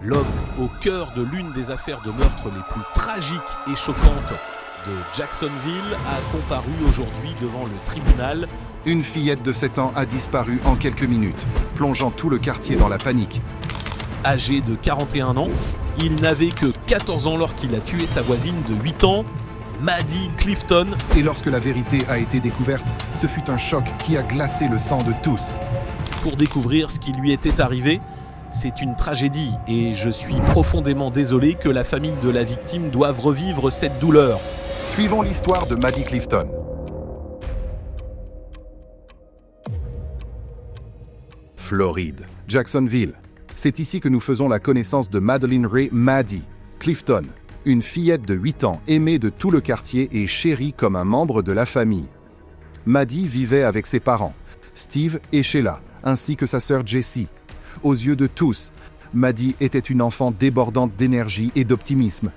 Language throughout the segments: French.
L'homme au cœur de l'une des affaires de meurtre les plus tragiques et choquantes de Jacksonville a comparu aujourd'hui devant le tribunal. Une fillette de 7 ans a disparu en quelques minutes, plongeant tout le quartier dans la panique. Âgé de 41 ans, il n'avait que 14 ans lorsqu'il a tué sa voisine de 8 ans, Maddie Clifton. Et lorsque la vérité a été découverte, ce fut un choc qui a glacé le sang de tous. Pour découvrir ce qui lui était arrivé, c'est une tragédie et je suis profondément désolé que la famille de la victime doive revivre cette douleur. Suivons l'histoire de Maddie Clifton. Floride, Jacksonville. C'est ici que nous faisons la connaissance de Madeleine Ray Maddie Clifton, une fillette de 8 ans aimée de tout le quartier et chérie comme un membre de la famille. Maddie vivait avec ses parents, Steve et Sheila, ainsi que sa sœur Jessie. Aux yeux de tous, Maddie était une enfant débordante d'énergie et d'optimisme.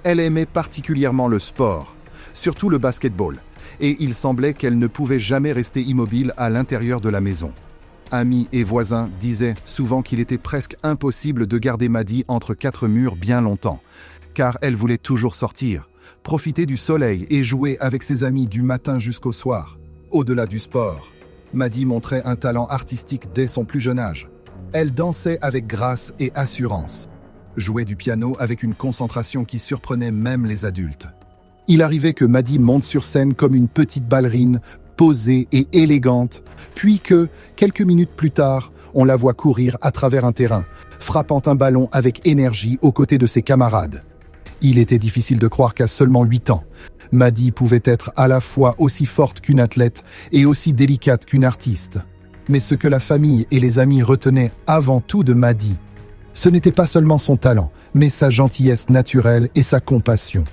Elle aimait particulièrement le sport, surtout le basketball, et il semblait qu'elle ne pouvait jamais rester immobile à l'intérieur de la maison. Amis et voisins disaient souvent qu'il était presque impossible de garder Maddie entre 4 murs bien longtemps, car elle voulait toujours sortir, profiter du soleil et jouer avec ses amis du matin jusqu'au soir. Au-delà du sport, Maddie montrait un talent artistique dès son plus jeune âge. Elle dansait avec grâce et assurance, jouait du piano avec une concentration qui surprenait même les adultes. Il arrivait que Maddie monte sur scène comme une petite ballerine, posée et élégante, puis que, quelques minutes plus tard, on la voit courir à travers un terrain, frappant un ballon avec énergie aux côtés de ses camarades. Il était difficile de croire qu'à seulement 8 ans, Maddie pouvait être à la fois aussi forte qu'une athlète et aussi délicate qu'une artiste. Mais ce que la famille et les amis retenaient avant tout de Maddie, ce n'était pas seulement son talent, mais sa gentillesse naturelle et sa compassion.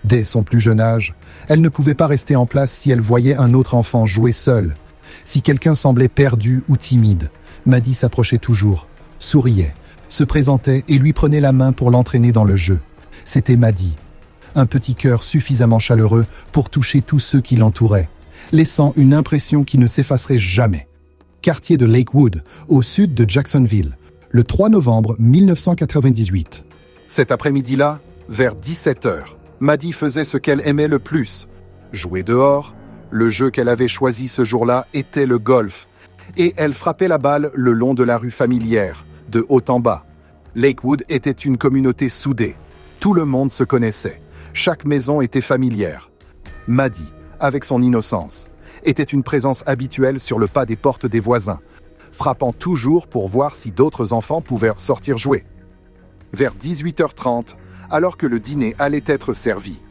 Dès son plus jeune âge, elle ne pouvait pas rester en place si elle voyait un autre enfant jouer seul. Si quelqu'un semblait perdu ou timide, Maddie s'approchait toujours, souriait, se présentait et lui prenait la main pour l'entraîner dans le jeu. C'était Maddie, un petit cœur suffisamment chaleureux pour toucher tous ceux qui l'entouraient, laissant une impression qui ne s'effacerait jamais. Quartier de Lakewood, au sud de Jacksonville, le 3 novembre 1998. Cet après-midi-là, vers 17h, Maddie faisait ce qu'elle aimait le plus, jouer dehors. Le jeu qu'elle avait choisi ce jour-là était le golf, et elle frappait la balle le long de la rue familière, de haut en bas. Lakewood était une communauté soudée. Tout le monde se connaissait. Chaque maison était familière. Maddie, avec son innocence, était une présence habituelle sur le pas des portes des voisins, frappant toujours pour voir si d'autres enfants pouvaient sortir jouer. Vers 18h30, alors que le dîner allait être servi,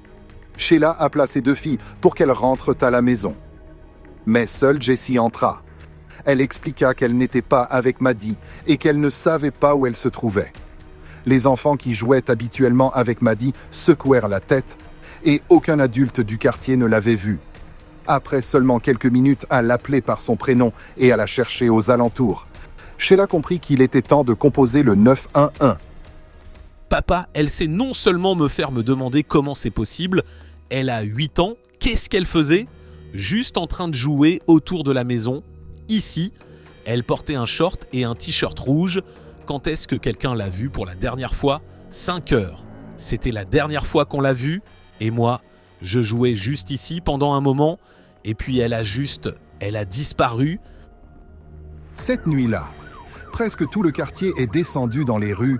Sheila appela ses 2 filles pour qu'elles rentrent à la maison. Mais seule Jessie entra. Elle expliqua qu'elle n'était pas avec Maddie et qu'elle ne savait pas où elle se trouvait. Les enfants qui jouaient habituellement avec Maddie secouèrent la tête et aucun adulte du quartier ne l'avait vue. Après seulement quelques minutes à l'appeler par son prénom et à la chercher aux alentours, Sheila comprit qu'il était temps de composer le 911. Papa, elle sait non seulement me faire me demander comment c'est possible, elle a 8 ans, qu'est-ce qu'elle faisait ? Juste en train de jouer autour de la maison, ici. Elle portait un short et un t-shirt rouge. Quand est-ce que quelqu'un l'a vue pour la dernière fois ? 5 heures. C'était la dernière fois qu'on l'a vue, et moi, je jouais juste ici pendant un moment, et puis elle a disparu. Cette nuit-là, presque tout le quartier est descendu dans les rues,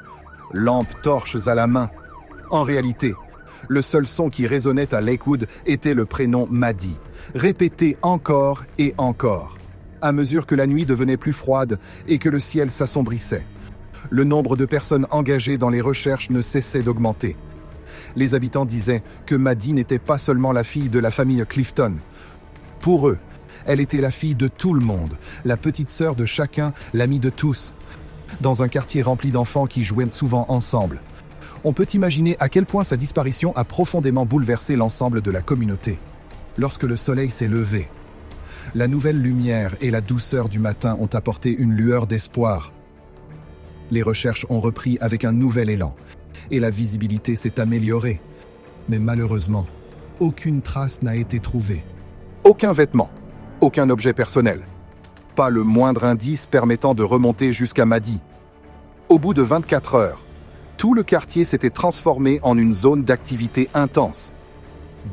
lampes torches à la main. En réalité, le seul son qui résonnait à Lakewood était le prénom Maddie, répété encore et encore. À mesure que la nuit devenait plus froide et que le ciel s'assombrissait, le nombre de personnes engagées dans les recherches ne cessait d'augmenter. Les habitants disaient que Maddie n'était pas seulement la fille de la famille Clifton. Pour eux, elle était la fille de tout le monde, la petite sœur de chacun, l'amie de tous. Dans un quartier rempli d'enfants qui jouaient souvent ensemble, on peut imaginer à quel point sa disparition a profondément bouleversé l'ensemble de la communauté. Lorsque le soleil s'est levé, la nouvelle lumière et la douceur du matin ont apporté une lueur d'espoir. Les recherches ont repris avec un nouvel élan, et la visibilité s'est améliorée. Mais malheureusement, aucune trace n'a été trouvée. Aucun vêtement, aucun objet personnel. Pas le moindre indice permettant de remonter jusqu'à Maddie. Au bout de 24 heures, tout le quartier s'était transformé en une zone d'activité intense.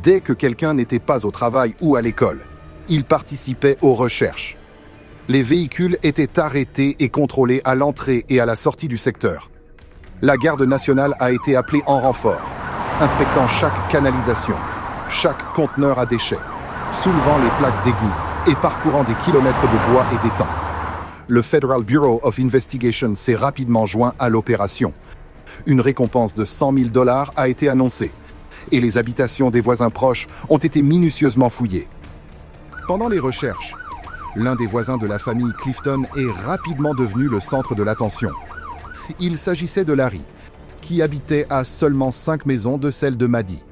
Dès que quelqu'un n'était pas au travail ou à l'école, il participait aux recherches. Les véhicules étaient arrêtés et contrôlés à l'entrée et à la sortie du secteur. La garde nationale a été appelée en renfort, inspectant chaque canalisation, chaque conteneur à déchets, soulevant les plaques d'égout et parcourant des kilomètres de bois et d'étangs. Le Federal Bureau of Investigation s'est rapidement joint à l'opération. Une récompense de $100 000 a été annoncée, et les habitations des voisins proches ont été minutieusement fouillées. Pendant les recherches, l'un des voisins de la famille Clifton est rapidement devenu le centre de l'attention. Il s'agissait de Larry, qui habitait à seulement 5 maisons de celle de Maddie.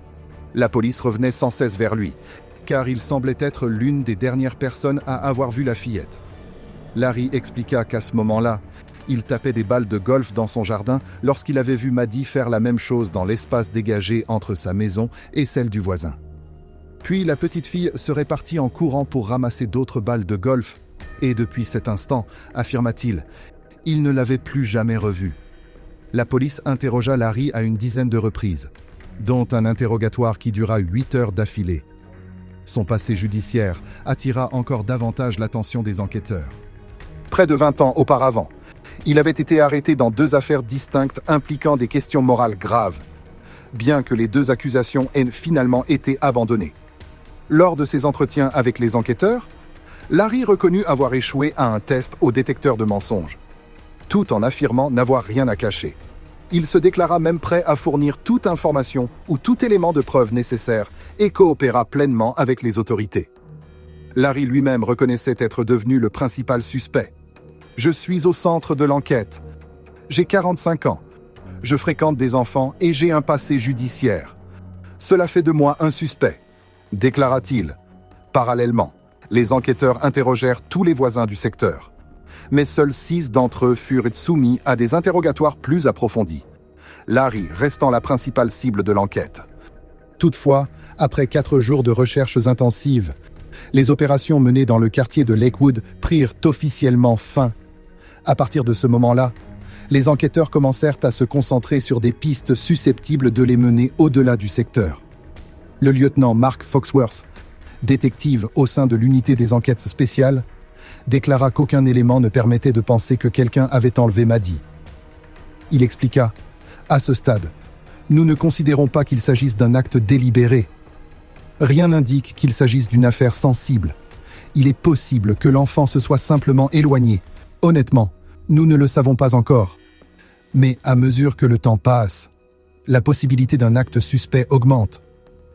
La police revenait sans cesse vers lui, car il semblait être l'une des dernières personnes à avoir vu la fillette. Larry expliqua qu'à ce moment-là, il tapait des balles de golf dans son jardin lorsqu'il avait vu Maddie faire la même chose dans l'espace dégagé entre sa maison et celle du voisin. Puis la petite fille serait partie en courant pour ramasser d'autres balles de golf, et depuis cet instant, affirma-t-il, il ne l'avait plus jamais revue. La police interrogea Larry à une dizaine de reprises, dont un interrogatoire qui dura 8 heures d'affilée. Son passé judiciaire attira encore davantage l'attention des enquêteurs. Près de 20 ans auparavant, il avait été arrêté dans 2 affaires distinctes impliquant des questions morales graves, bien que les 2 accusations aient finalement été abandonnées. Lors de ses entretiens avec les enquêteurs, Larry reconnut avoir échoué à un test au détecteur de mensonges, tout en affirmant n'avoir rien à cacher. Il se déclara même prêt à fournir toute information ou tout élément de preuve nécessaire et coopéra pleinement avec les autorités. Larry lui-même reconnaissait être devenu le principal suspect. « Je suis au centre de l'enquête. J'ai 45 ans. Je fréquente des enfants et j'ai un passé judiciaire. Cela fait de moi un suspect », déclara-t-il. Parallèlement, les enquêteurs interrogèrent tous les voisins du secteur. Mais seuls 6 d'entre eux furent soumis à des interrogatoires plus approfondis, Larry restant la principale cible de l'enquête. Toutefois, après 4 jours de recherches intensives, les opérations menées dans le quartier de Lakewood prirent officiellement fin. À partir de ce moment-là, les enquêteurs commencèrent à se concentrer sur des pistes susceptibles de les mener au-delà du secteur. Le lieutenant Mark Foxworth, détective au sein de l'unité des enquêtes spéciales, déclara qu'aucun élément ne permettait de penser que quelqu'un avait enlevé Maddie. Il expliqua « À ce stade, nous ne considérons pas qu'il s'agisse d'un acte délibéré. Rien n'indique qu'il s'agisse d'une affaire sensible. Il est possible que l'enfant se soit simplement éloigné. Honnêtement, nous ne le savons pas encore. Mais à mesure que le temps passe, la possibilité d'un acte suspect augmente. »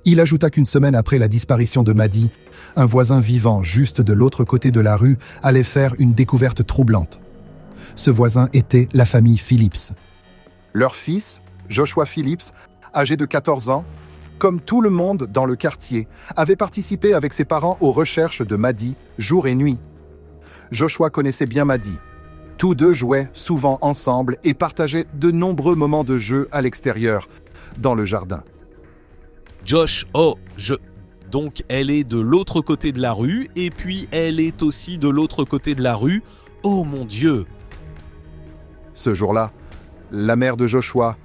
Il ajouta qu'une semaine après la disparition de Maddie, un voisin vivant juste de l'autre côté de la rue allait faire une découverte troublante. Ce voisin était la famille Phillips. Leur fils, Joshua Phillips, âgé de 14 ans, comme tout le monde dans le quartier, avait participé avec ses parents aux recherches de Maddie jour et nuit. Joshua connaissait bien Maddie. Tous deux jouaient souvent ensemble et partageaient de nombreux moments de jeu à l'extérieur, dans le jardin. Josh, donc elle est de l'autre côté de la rue, et puis elle est aussi de l'autre côté de la rue. Oh mon Dieu! Ce jour-là, la mère de Joshua,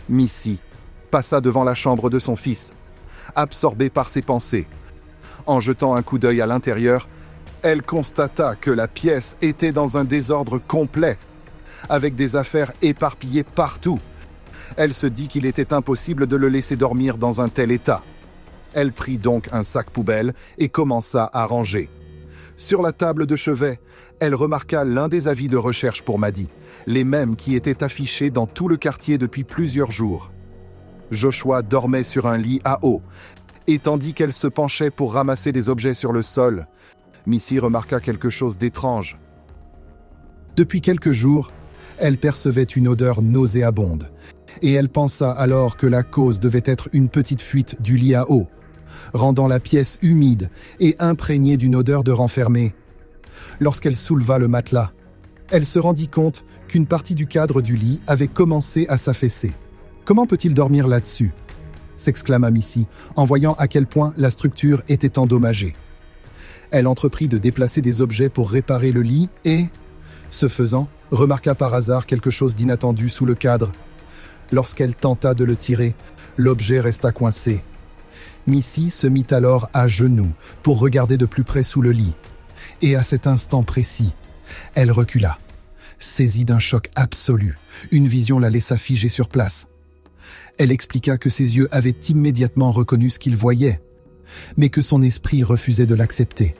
Missy, passa devant la chambre de son fils, absorbée par ses pensées. En jetant un coup d'œil à l'intérieur, elle constata que la pièce était dans un désordre complet, avec des affaires éparpillées partout. Elle se dit qu'il était impossible de le laisser dormir dans un tel état. Elle prit donc un sac poubelle et commença à ranger. Sur la table de chevet, elle remarqua l'un des avis de recherche pour Maddie, les mêmes qui étaient affichés dans tout le quartier depuis plusieurs jours. Joshua dormait sur un lit à eau, et tandis qu'elle se penchait pour ramasser des objets sur le sol, Missy remarqua quelque chose d'étrange. Depuis quelques jours, elle percevait une odeur nauséabonde, et elle pensa alors que la cause devait être une petite fuite du lit à eau, rendant la pièce humide et imprégnée d'une odeur de renfermé. Lorsqu'elle souleva le matelas, elle se rendit compte qu'une partie du cadre du lit avait commencé à s'affaisser. « Comment peut-il dormir là-dessus » s'exclama Missy, en voyant à quel point la structure était endommagée. Elle entreprit de déplacer des objets pour réparer le lit et, ce faisant, remarqua par hasard quelque chose d'inattendu sous le cadre. Lorsqu'elle tenta de le tirer, l'objet resta coincé. Missy se mit alors à genoux pour regarder de plus près sous le lit. Et à cet instant précis, elle recula. Saisie d'un choc absolu, une vision la laissa figée sur place. Elle expliqua que ses yeux avaient immédiatement reconnu ce qu'ils voyaient, mais que son esprit refusait de l'accepter.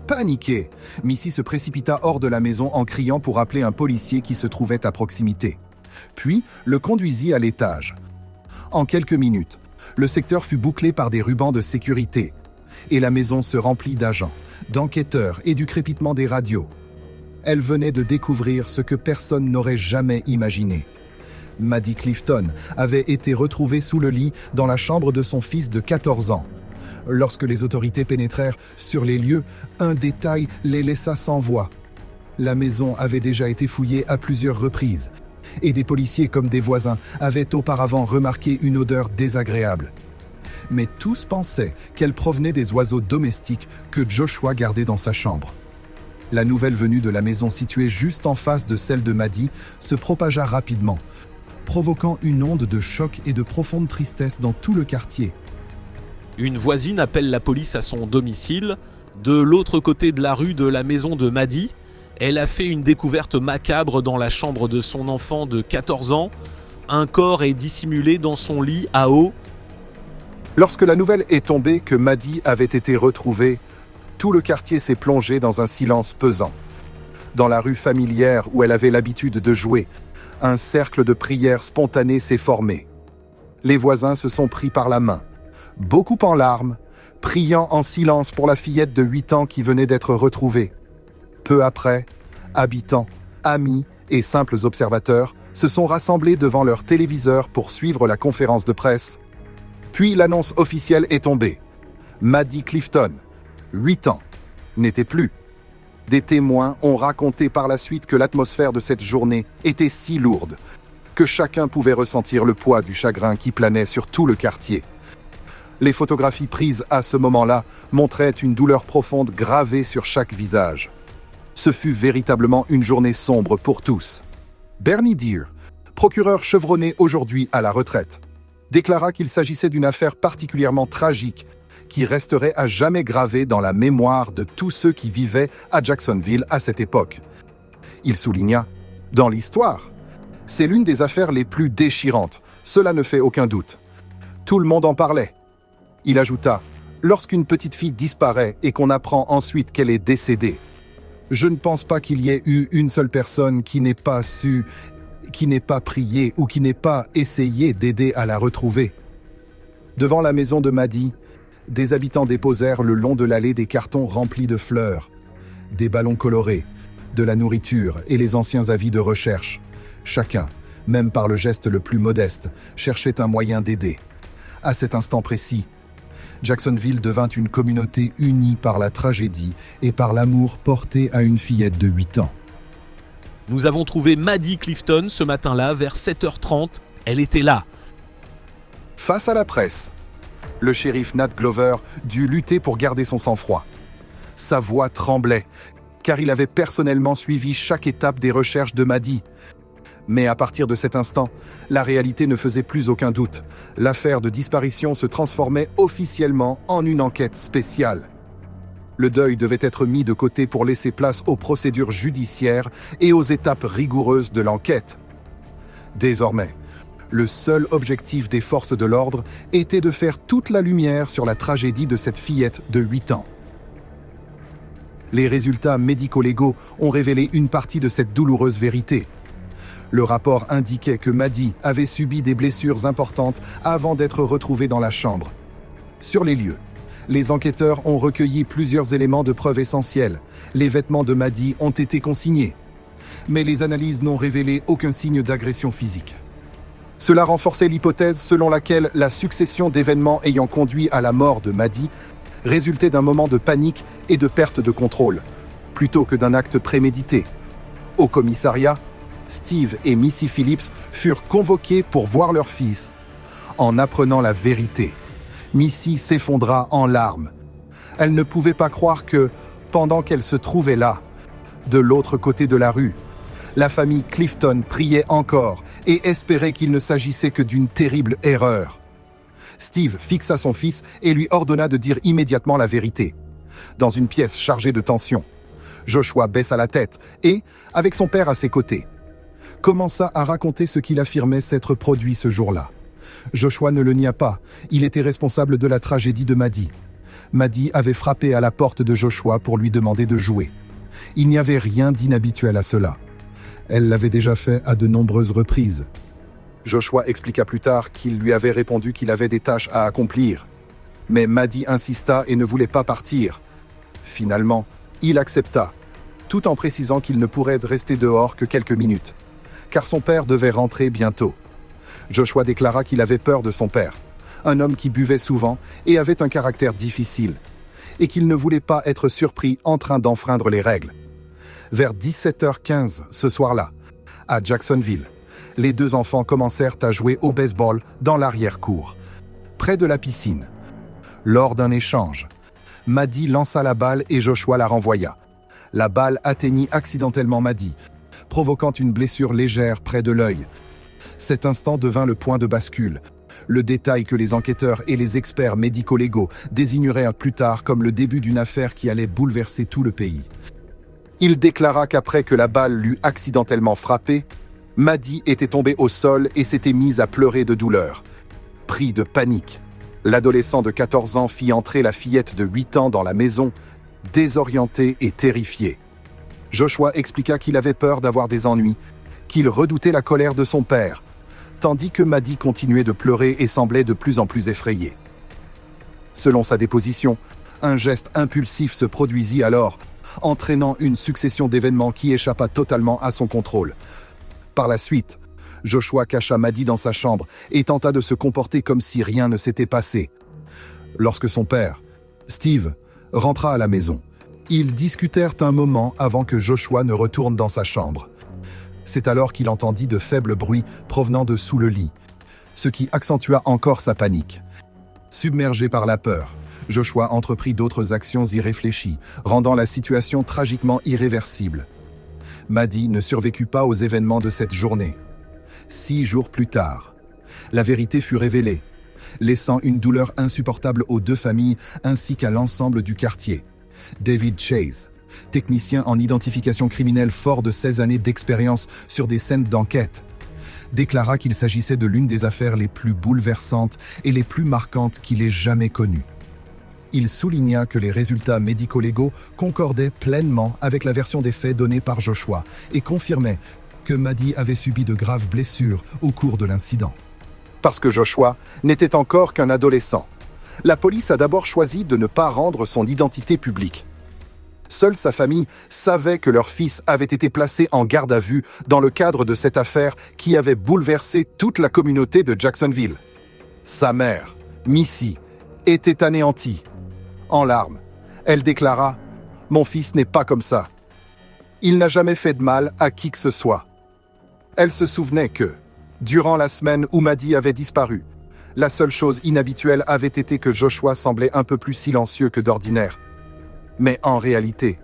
Paniquée, Missy se précipita hors de la maison en criant pour appeler un policier qui se trouvait à proximité. Puis le conduisit à l'étage. En quelques minutes, le secteur fut bouclé par des rubans de sécurité, et la maison se remplit d'agents, d'enquêteurs et du crépitement des radios. Elle venait de découvrir ce que personne n'aurait jamais imaginé. Maddie Clifton avait été retrouvée sous le lit dans la chambre de son fils de 14 ans. Lorsque les autorités pénétrèrent sur les lieux, un détail les laissa sans voix. La maison avait déjà été fouillée à plusieurs reprises, et des policiers comme des voisins avaient auparavant remarqué une odeur désagréable. Mais tous pensaient qu'elle provenait des oiseaux domestiques que Joshua gardait dans sa chambre. La nouvelle venue de la maison située juste en face de celle de Maddie se propagea rapidement, provoquant une onde de choc et de profonde tristesse dans tout le quartier. Une voisine appelle la police à son domicile. De l'autre côté de la rue de la maison de Maddie, elle a fait une découverte macabre dans la chambre de son enfant de 14 ans. Un corps est dissimulé dans son lit à eau. Lorsque la nouvelle est tombée que Maddie avait été retrouvée, tout le quartier s'est plongé dans un silence pesant. Dans la rue familière où elle avait l'habitude de jouer, un cercle de prière spontanée s'est formé. Les voisins se sont pris par la main, beaucoup en larmes, priant en silence pour la fillette de 8 ans qui venait d'être retrouvée. Peu après, habitants, amis et simples observateurs se sont rassemblés devant leur téléviseur pour suivre la conférence de presse. Puis l'annonce officielle est tombée. Maddie Clifton, 8 ans, n'était plus. Des témoins ont raconté par la suite que l'atmosphère de cette journée était si lourde que chacun pouvait ressentir le poids du chagrin qui planait sur tout le quartier. Les photographies prises à ce moment-là montraient une douleur profonde gravée sur chaque visage. Ce fut véritablement une journée sombre pour tous. Bernie Deer, procureur chevronné aujourd'hui à la retraite, déclara qu'il s'agissait d'une affaire particulièrement tragique qui resterait à jamais gravée dans la mémoire de tous ceux qui vivaient à Jacksonville à cette époque. Il souligna « Dans l'histoire, c'est l'une des affaires les plus déchirantes, cela ne fait aucun doute. Tout le monde en parlait. » Il ajouta « Lorsqu'une petite fille disparaît et qu'on apprend ensuite qu'elle est décédée, je ne pense pas qu'il y ait eu une seule personne qui n'ait pas su, qui n'ait pas prié ou qui n'ait pas essayé d'aider à la retrouver. » Devant la maison de Maddie, des habitants déposèrent le long de l'allée des cartons remplis de fleurs, des ballons colorés, de la nourriture et les anciens avis de recherche. Chacun, même par le geste le plus modeste, cherchait un moyen d'aider. À cet instant précis, Jacksonville devint une communauté unie par la tragédie et par l'amour porté à une fillette de 8 ans. Nous avons trouvé Maddie Clifton ce matin-là vers 7h30. Elle était là. Face à la presse, le shérif Nat Glover dut lutter pour garder son sang-froid. Sa voix tremblait, car il avait personnellement suivi chaque étape des recherches de Maddie. Mais à partir de cet instant, la réalité ne faisait plus aucun doute. L'affaire de disparition se transformait officiellement en une enquête spéciale. Le deuil devait être mis de côté pour laisser place aux procédures judiciaires et aux étapes rigoureuses de l'enquête. Désormais, le seul objectif des forces de l'ordre était de faire toute la lumière sur la tragédie de cette fillette de 8 ans. Les résultats médico-légaux ont révélé une partie de cette douloureuse vérité. Le rapport indiquait que Maddie avait subi des blessures importantes avant d'être retrouvée dans la chambre. Sur les lieux, les enquêteurs ont recueilli plusieurs éléments de preuve essentiels. Les vêtements de Maddie ont été consignés, mais les analyses n'ont révélé aucun signe d'agression physique. Cela renforçait l'hypothèse selon laquelle la succession d'événements ayant conduit à la mort de Maddie résultait d'un moment de panique et de perte de contrôle, plutôt que d'un acte prémédité. Au commissariat, Steve et Missy Phillips furent convoqués pour voir leur fils. En apprenant la vérité, Missy s'effondra en larmes. Elle ne pouvait pas croire que, pendant qu'elle se trouvait là, de l'autre côté de la rue, La famille Clifton priait encore et espérait qu'il ne s'agissait que d'une terrible erreur. Steve fixa son fils et lui ordonna de dire immédiatement la vérité. Dans une pièce chargée de tension, Joshua baissa la tête et, avec son père à ses côtés, commença à raconter ce qu'il affirmait s'être produit ce jour-là. Joshua ne le nia pas, il était responsable de la tragédie de Maddie. Maddie avait frappé à la porte de Joshua pour lui demander de jouer. Il n'y avait rien d'inhabituel à cela. Elle l'avait déjà fait à de nombreuses reprises. Joshua expliqua plus tard qu'il lui avait répondu qu'il avait des tâches à accomplir. Mais Maddie insista et ne voulait pas partir. Finalement, il accepta, tout en précisant qu'il ne pourrait rester dehors que quelques minutes, car son père devait rentrer bientôt. Joshua déclara qu'il avait peur de son père, un homme qui buvait souvent et avait un caractère difficile, et qu'il ne voulait pas être surpris en train d'enfreindre les règles. Vers 17h15 ce soir-là, à Jacksonville, les deux enfants commencèrent à jouer au baseball dans l'arrière-cour, près de la piscine. Lors d'un échange, Maddie lança la balle et Joshua la renvoya. La balle atteignit accidentellement Maddie, provoquant une blessure légère près de l'œil. Cet instant devint le point de bascule, le détail que les enquêteurs et les experts médico-légaux désigneraient plus tard comme le début d'une affaire qui allait bouleverser tout le pays. Il déclara qu'après que la balle l'eut accidentellement frappé, Maddie était tombée au sol et s'était mise à pleurer de douleur. Pris de panique, l'adolescent de 14 ans fit entrer la fillette de 8 ans dans la maison, désorienté et terrifié. Joshua expliqua qu'il avait peur d'avoir des ennuis, qu'il redoutait la colère de son père, tandis que Maddie continuait de pleurer et semblait de plus en plus effrayée. Selon sa déposition, un geste impulsif se produisit alors, entraînant une succession d'événements qui échappa totalement à son contrôle. Par la suite, Joshua cacha Maddie dans sa chambre et tenta de se comporter comme si rien ne s'était passé. Lorsque son père, Steve, rentra à la maison, ils discutèrent un moment avant que Joshua ne retourne dans sa chambre. C'est alors qu'il entendit de faibles bruits provenant de sous le lit, ce qui accentua encore sa panique. Submergé par la peur, Joshua entreprit d'autres actions irréfléchies, rendant la situation tragiquement irréversible. Maddie ne survécut pas aux événements de cette journée. 6 jours plus tard, la vérité fut révélée, laissant une douleur insupportable aux deux familles ainsi qu'à l'ensemble du quartier. David Chase, technicien en identification criminelle fort de 16 années d'expérience sur des scènes d'enquête, déclara qu'il s'agissait de l'une des affaires les plus bouleversantes et les plus marquantes qu'il ait jamais connues. Il souligna que les résultats médico-légaux concordaient pleinement avec la version des faits donnée par Joshua et confirmait que Maddie avait subi de graves blessures au cours de l'incident. Parce que Joshua n'était encore qu'un adolescent, la police a d'abord choisi de ne pas rendre son identité publique. Seule sa famille savait que leur fils avait été placé en garde à vue dans le cadre de cette affaire qui avait bouleversé toute la communauté de Jacksonville. Sa mère, Missy, était anéantie. En larmes, elle déclara « Mon fils n'est pas comme ça. Il n'a jamais fait de mal à qui que ce soit. » Elle se souvenait que, durant la semaine où Maddie avait disparu, la seule chose inhabituelle avait été que Joshua semblait un peu plus silencieux que d'ordinaire. Mais en réalité,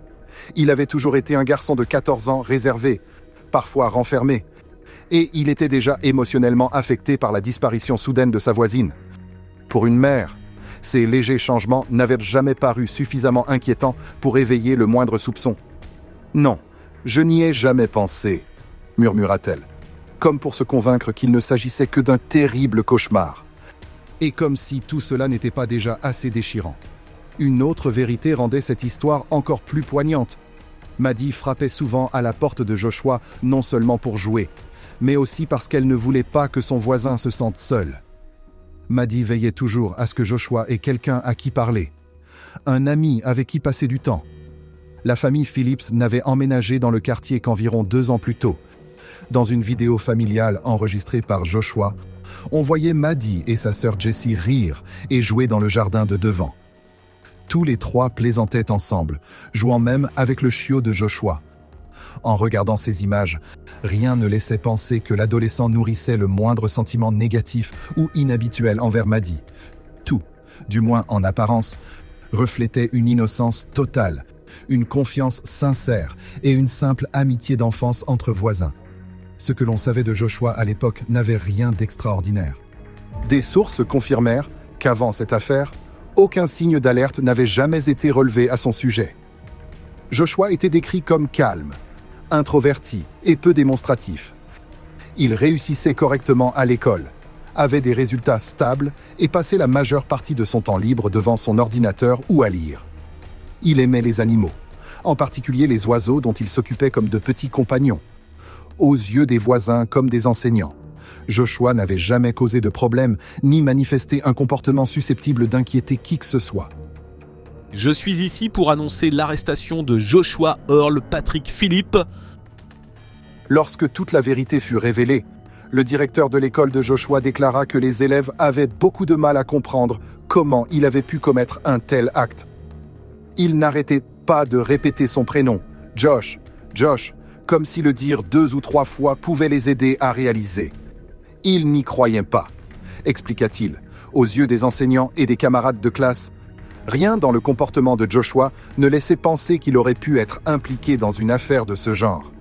il avait toujours été un garçon de 14 ans réservé, parfois renfermé, et il était déjà émotionnellement affecté par la disparition soudaine de sa voisine. Pour une mère, ces légers changements n'avaient jamais paru suffisamment inquiétants pour éveiller le moindre soupçon. « Non, je n'y ai jamais pensé », murmura-t-elle, comme pour se convaincre qu'il ne s'agissait que d'un terrible cauchemar. Et comme si tout cela n'était pas déjà assez déchirant. Une autre vérité rendait cette histoire encore plus poignante. Maddie frappait souvent à la porte de Joshua non seulement pour jouer, mais aussi parce qu'elle ne voulait pas que son voisin se sente seul. Maddie veillait toujours à ce que Joshua ait quelqu'un à qui parler, un ami avec qui passer du temps. La famille Phillips n'avait emménagé dans le quartier qu'environ 2 ans plus tôt. Dans une vidéo familiale enregistrée par Joshua, on voyait Maddie et sa sœur Jessie rire et jouer dans le jardin de devant. Tous les 3 plaisantaient ensemble, jouant même avec le chiot de Joshua. En regardant ces images, rien ne laissait penser que l'adolescent nourrissait le moindre sentiment négatif ou inhabituel envers Maddie. Tout, du moins en apparence, reflétait une innocence totale, une confiance sincère et une simple amitié d'enfance entre voisins. Ce que l'on savait de Joshua à l'époque n'avait rien d'extraordinaire. Des sources confirmèrent qu'avant cette affaire, aucun signe d'alerte n'avait jamais été relevé à son sujet. Joshua était décrit comme calme, introverti et peu démonstratif. Il réussissait correctement à l'école, avait des résultats stables et passait la majeure partie de son temps libre devant son ordinateur ou à lire. Il aimait les animaux, en particulier les oiseaux dont il s'occupait comme de petits compagnons, aux yeux des voisins comme des enseignants. Joshua n'avait jamais causé de problème ni manifesté un comportement susceptible d'inquiéter qui que ce soit. Je suis ici pour annoncer l'arrestation de Joshua Earl Patrick Phillip. Lorsque toute la vérité fut révélée, le directeur de l'école de Joshua déclara que les élèves avaient beaucoup de mal à comprendre comment il avait pu commettre un tel acte. Il n'arrêtait pas de répéter son prénom, Josh, Josh, comme si le dire 2 ou 3 fois pouvait les aider à réaliser. Il n'y croyait pas, expliqua-t-il, aux yeux des enseignants et des camarades de classe. Rien dans le comportement de Joshua ne laissait penser qu'il aurait pu être impliqué dans une affaire de ce genre.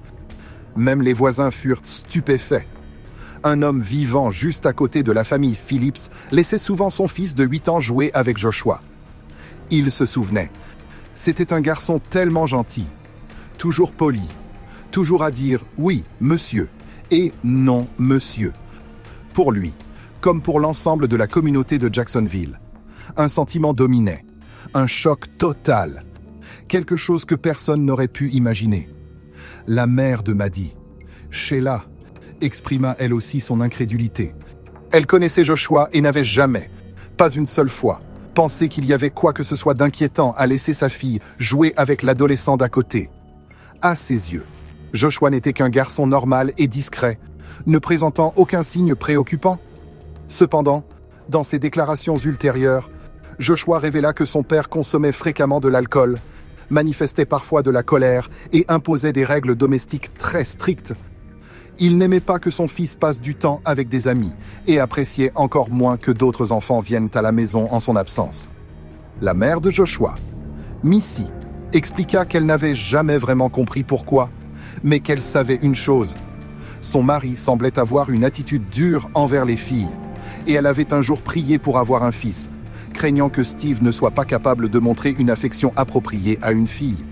Même les voisins furent stupéfaits. Un homme vivant juste à côté de la famille Phillips laissait souvent son fils de 8 ans jouer avec Joshua. Il se souvenait. C'était un garçon tellement gentil, toujours poli, toujours à dire « oui, monsieur » et « non, monsieur ». Pour lui, comme pour l'ensemble de la communauté de Jacksonville, un sentiment dominait, un choc total, quelque chose que personne n'aurait pu imaginer. La mère de Maddie, Sheila, exprima elle aussi son incrédulité. Elle connaissait Joshua et n'avait jamais, pas une seule fois, pensé qu'il y avait quoi que ce soit d'inquiétant à laisser sa fille jouer avec l'adolescent d'à côté. À ses yeux, Joshua n'était qu'un garçon normal et discret, ne présentant aucun signe préoccupant. Cependant, dans ses déclarations ultérieures, Joshua révéla que son père consommait fréquemment de l'alcool, manifestait parfois de la colère et imposait des règles domestiques très strictes. Il n'aimait pas que son fils passe du temps avec des amis et appréciait encore moins que d'autres enfants viennent à la maison en son absence. La mère de Joshua, Missy, expliqua qu'elle n'avait jamais vraiment compris pourquoi, mais qu'elle savait une chose. Son mari semblait avoir une attitude dure envers les filles, et elle avait un jour prié pour avoir un fils, craignant que Steve ne soit pas capable de montrer une affection appropriée à une fille.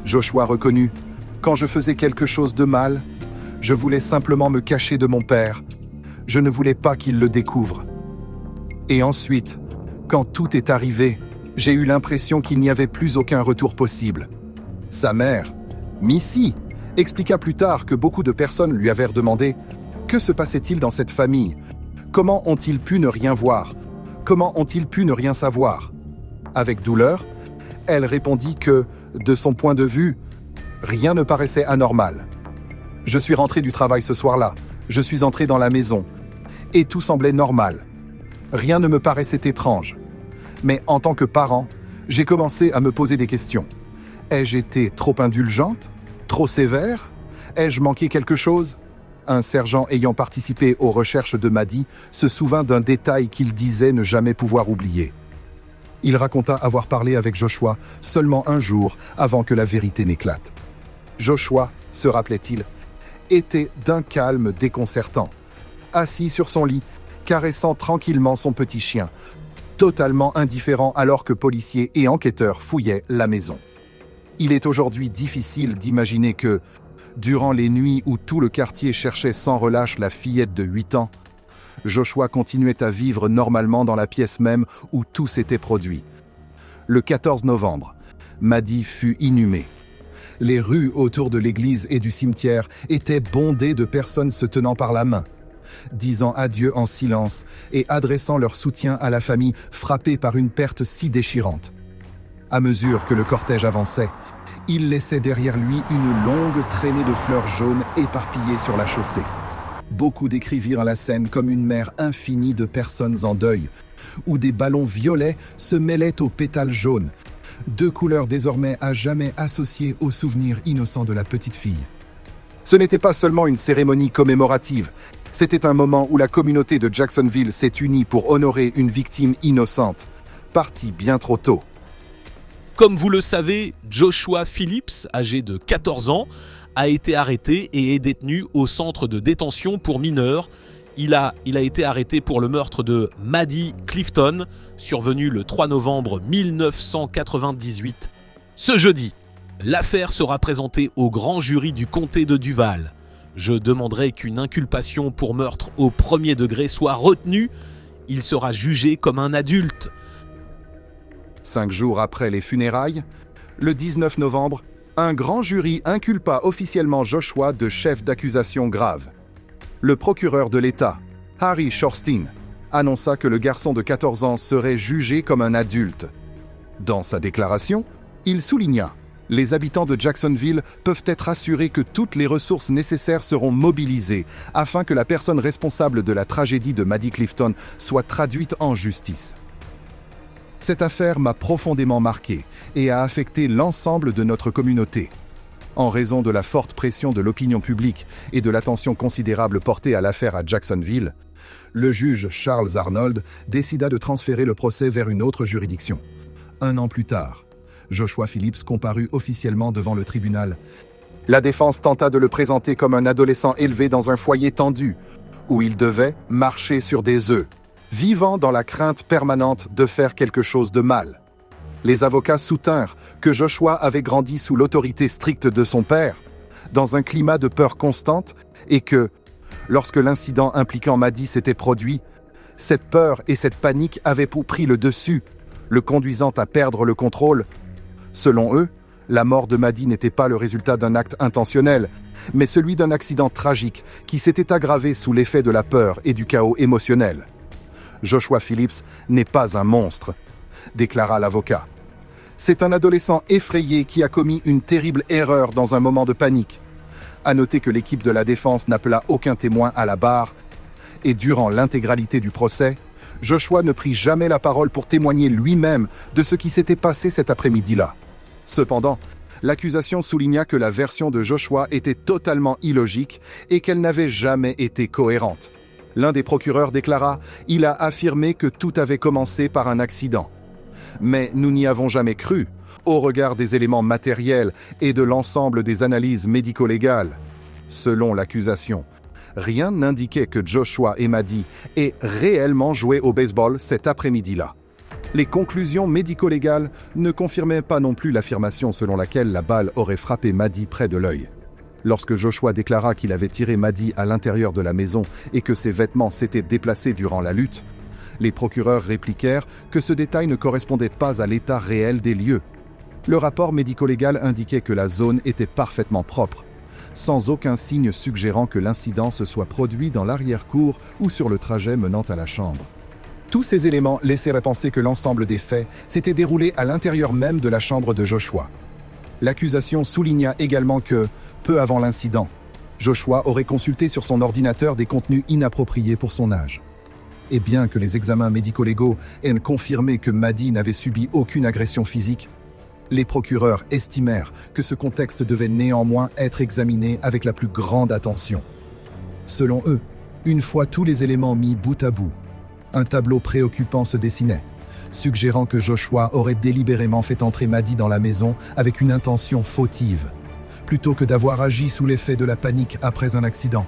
Joshua reconnut « Quand je faisais quelque chose de mal, je voulais simplement me cacher de mon père. Je ne voulais pas qu'il le découvre. Et ensuite, quand tout est arrivé, j'ai eu l'impression qu'il n'y avait plus aucun retour possible. » Sa mère, Missy, expliqua plus tard que beaucoup de personnes lui avaient demandé « Que se passait-il dans cette famille? Comment ont-ils pu ne rien voir? Comment ont-ils pu ne rien savoir ?» Avec douleur, elle répondit que, de son point de vue, rien ne paraissait anormal. « Je suis rentré du travail ce soir-là, je suis entré dans la maison, et tout semblait normal. Rien ne me paraissait étrange. Mais en tant que parent, j'ai commencé à me poser des questions. Ai-je été trop indulgente? Trop sévère? Ai-je manqué quelque chose? » Un sergent ayant participé aux recherches de Maddie se souvint d'un détail qu'il disait ne jamais pouvoir oublier. Il raconta avoir parlé avec Joshua seulement un jour avant que la vérité n'éclate. Joshua, se rappelait-il, était d'un calme déconcertant, assis sur son lit, caressant tranquillement son petit chien, totalement indifférent alors que policiers et enquêteurs fouillaient la maison. Il est aujourd'hui difficile d'imaginer que, durant les nuits où tout le quartier cherchait sans relâche la fillette de 8 ans, Joshua continuait à vivre normalement dans la pièce même où tout s'était produit. Le 14 novembre, Maddie fut inhumée. Les rues autour de l'église et du cimetière étaient bondées de personnes se tenant par la main, disant adieu en silence et adressant leur soutien à la famille frappée par une perte si déchirante. À mesure que le cortège avançait, il laissait derrière lui une longue traînée de fleurs jaunes éparpillées sur la chaussée. Beaucoup décrivirent la scène comme une mer infinie de personnes en deuil, où des ballons violets se mêlaient aux pétales jaunes, 2 couleurs désormais à jamais associées aux souvenirs innocents de la petite fille. Ce n'était pas seulement une cérémonie commémorative, c'était un moment où la communauté de Jacksonville s'est unie pour honorer une victime innocente, partie bien trop tôt. Comme vous le savez, Joshua Phillips, âgé de 14 ans, a été arrêté et est détenu au centre de détention pour mineurs. Il a été arrêté pour le meurtre de Maddie Clifton, survenu le 3 novembre 1998. Ce jeudi, l'affaire sera présentée au grand jury du comté de Duval. Je demanderai qu'une inculpation pour meurtre au premier degré soit retenue. Il sera jugé comme un adulte. 5 jours après les funérailles, le 19 novembre, un grand jury inculpa officiellement Joshua de chef d'accusation grave. Le procureur de l'État, Harry Shorstein, annonça que le garçon de 14 ans serait jugé comme un adulte. Dans sa déclaration, il souligna « Les habitants de Jacksonville peuvent être assurés que toutes les ressources nécessaires seront mobilisées afin que la personne responsable de la tragédie de Maddie Clifton soit traduite en justice. » Cette affaire m'a profondément marqué et a affecté l'ensemble de notre communauté. En raison de la forte pression de l'opinion publique et de l'attention considérable portée à l'affaire à Jacksonville, le juge Charles Arnold décida de transférer le procès vers une autre juridiction. 1 an plus tard, Joshua Phillips comparut officiellement devant le tribunal. La défense tenta de le présenter comme un adolescent élevé dans un foyer tendu, où il devait marcher sur des œufs, vivant dans la crainte permanente de faire quelque chose de mal. Les avocats soutinrent que Joshua avait grandi sous l'autorité stricte de son père, dans un climat de peur constante, et que, lorsque l'incident impliquant Maddie s'était produit, cette peur et cette panique avaient pris le dessus, le conduisant à perdre le contrôle. Selon eux, la mort de Maddie n'était pas le résultat d'un acte intentionnel, mais celui d'un accident tragique qui s'était aggravé sous l'effet de la peur et du chaos émotionnel. Joshua Phillips n'est pas un monstre, déclara l'avocat. C'est un adolescent effrayé qui a commis une terrible erreur dans un moment de panique. À noter que l'équipe de la défense n'appela aucun témoin à la barre, et durant l'intégralité du procès, Joshua ne prit jamais la parole pour témoigner lui-même de ce qui s'était passé cet après-midi-là. Cependant, l'accusation souligna que la version de Joshua était totalement illogique et qu'elle n'avait jamais été cohérente. L'un des procureurs déclara « Il a affirmé que tout avait commencé par un accident. Mais nous n'y avons jamais cru, au regard des éléments matériels et de l'ensemble des analyses médico-légales. » Selon l'accusation, rien n'indiquait que Joshua et Maddie aient réellement joué au baseball cet après-midi-là. Les conclusions médico-légales ne confirmaient pas non plus l'affirmation selon laquelle la balle aurait frappé Maddie près de l'œil. Lorsque Joshua déclara qu'il avait tiré Maddie à l'intérieur de la maison et que ses vêtements s'étaient déplacés durant la lutte, les procureurs répliquèrent que ce détail ne correspondait pas à l'état réel des lieux. Le rapport médico-légal indiquait que la zone était parfaitement propre, sans aucun signe suggérant que l'incident se soit produit dans l'arrière-cour ou sur le trajet menant à la chambre. Tous ces éléments laisseraient penser que l'ensemble des faits s'était déroulé à l'intérieur même de la chambre de Joshua. L'accusation souligna également que, peu avant l'incident, Joshua aurait consulté sur son ordinateur des contenus inappropriés pour son âge. Et bien que les examens médico-légaux aient confirmé que Maddie n'avait subi aucune agression physique, les procureurs estimèrent que ce contexte devait néanmoins être examiné avec la plus grande attention. Selon eux, une fois tous les éléments mis bout à bout, un tableau préoccupant se dessinait, suggérant que Joshua aurait délibérément fait entrer Maddie dans la maison avec une intention fautive, plutôt que d'avoir agi sous l'effet de la panique après un accident.